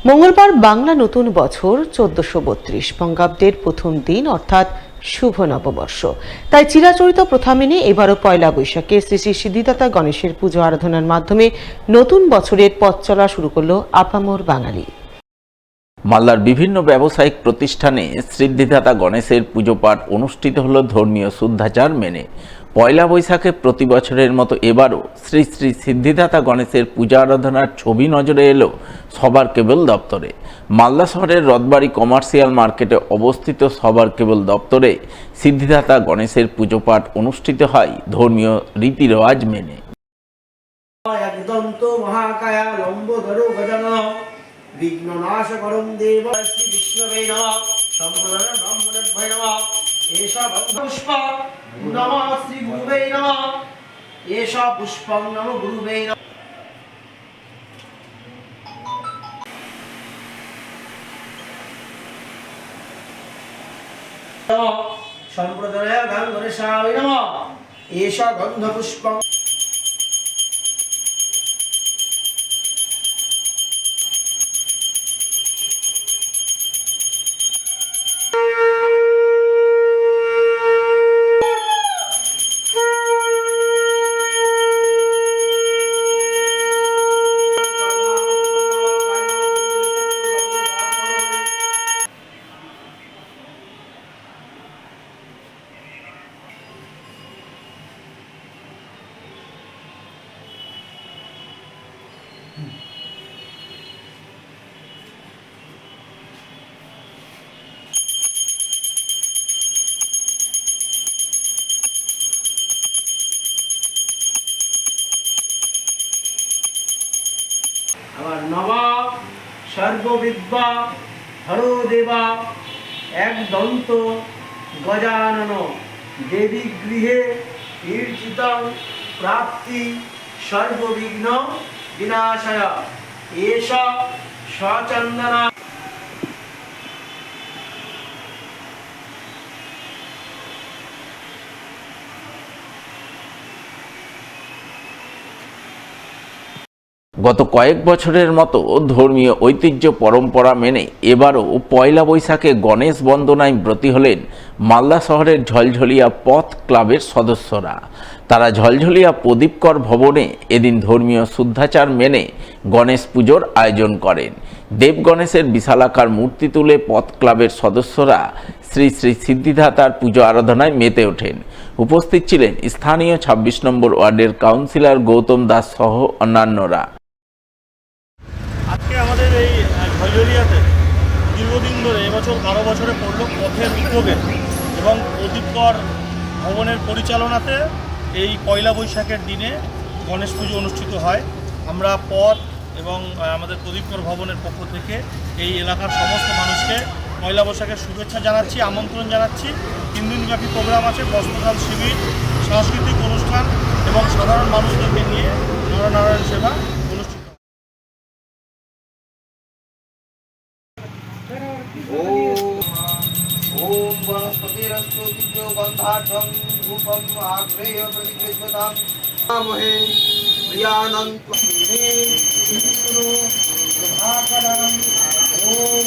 মঙ্গলবার বাংলা নতুন বছর ১৪৩২ বঙ্গাব্দের প্রথম দিন অর্থাৎ শুভ নববর্ষ। তাই চিরাচরিত প্রথা মেনে এবারও পয়লা বৈশাখে শ্রী শ্রী সিদ্ধিদাতা গণেশের পুজো আরাধনার মাধ্যমে নতুন বছরের পথ চলা শুরু করল আপামর বাঙালি। মালদার বিভিন্ন ব্যবসায়িক প্রতিষ্ঠানে সিদ্ধিদাতা গণেশের পুজো পাঠ অনুষ্ঠিত হল ধর্মীয় শুদ্ধাচার মেনে। পয়লা বৈশাখে প্রতি বছরের মতো এবারও শ্রী শ্রী সিদ্ধিদাতা গণেশের পূজা আরাধনার ছবি নজরে এলো সবার কেবল দপ্তরে। মালদা শহরের রথবাড়ি কমার্শিয়াল মার্কেটে অবস্থিত সবার কেবল দপ্তরে সিদ্ধিদাতা গণেশের পুজো পাঠ অনুষ্ঠিত হয় ধর্মীয় রীতি রেওয়াজ মেনে। বিঘ্ননাশকরং দেব শ্রী বিষ্ণবে নমঃ সম্পূর্ণ ব্রহ্মণেভ্যো নমঃ এষা পুষ্প নমঃ শ্রী গুরুবে নমঃ এষা পুষ্পং নমঃ গুরুবে নমঃ। সম্প্রদায় গন্ধরেশায় নমঃ এষা গন্ধ পুষ্পং। আবার নমঃ সর্ববিদ্যা হরো দেবা এক দন্ত গজানন দেবী গৃহে ঈর্ষিতং প্রাপ্তি সর্ববিঘ্ন বিনাশায় এষা সচন্দনা। গত কয়েক বছরের মতো ধর্মীয় ঐতিহ্য পরম্পরা মেনে এবারও পয়লা বৈশাখে গণেশ বন্দনায় ব্রতী হলেন মালদা শহরের ঝলঝলিয়া পথ ক্লাবের সদস্যরা। তারা ঝলঝলিয়া প্রদীপকর ভবনে এদিন ধর্মীয় শুদ্ধাচার মেনে গণেশ পুজোর আয়োজন করেন। দেব গণেশের বিশালাকার মূর্তি তুলে পথ ক্লাবের সদস্যরা শ্রী শ্রী সিদ্ধিদাতার পুজো আরাধনায় মেতে ওঠেন। উপস্থিত ছিলেন স্থানীয় ২৬ নম্বর ওয়ার্ডের কাউন্সিলর গৌতম দাস সহ অন্যান্যরা। আজকে আমাদের এই ঝলঝলিয়াতে দীর্ঘদিন ধরে এবছর ১২ বছরে পড়ল পথের উদ্যোগে এবং প্রদীপকর ভবনের পরিচালনাতে এই পয়লা বৈশাখের দিনে গণেশ পুজো অনুষ্ঠিত হয়। আমরা পথ এবং আমাদের প্রদীপকর ভবনের পক্ষ থেকে এই এলাকার সমস্ত মানুষকে পয়লা বৈশাখের শুভেচ্ছা জানাচ্ছি, আমন্ত্রণ জানাচ্ছি। ৩ দিনব্যাপী প্রোগ্রাম আছে, বস্ত্রদান শিবির, সাংস্কৃতিক অনুষ্ঠান এবং সাধারণ মানুষদেরকে নিয়ে নরনারায়ণ সেবা অনুষ্ঠিত। ওম বনস্পতিরস্তু দিব্যো গন্ধাঢ্যং ধূপম আগ্রেয় প্রতিগৃহ্যতাম নমঃ প্রিয়ানন্ত হে বিষ্ণু প্রভাকরং ওম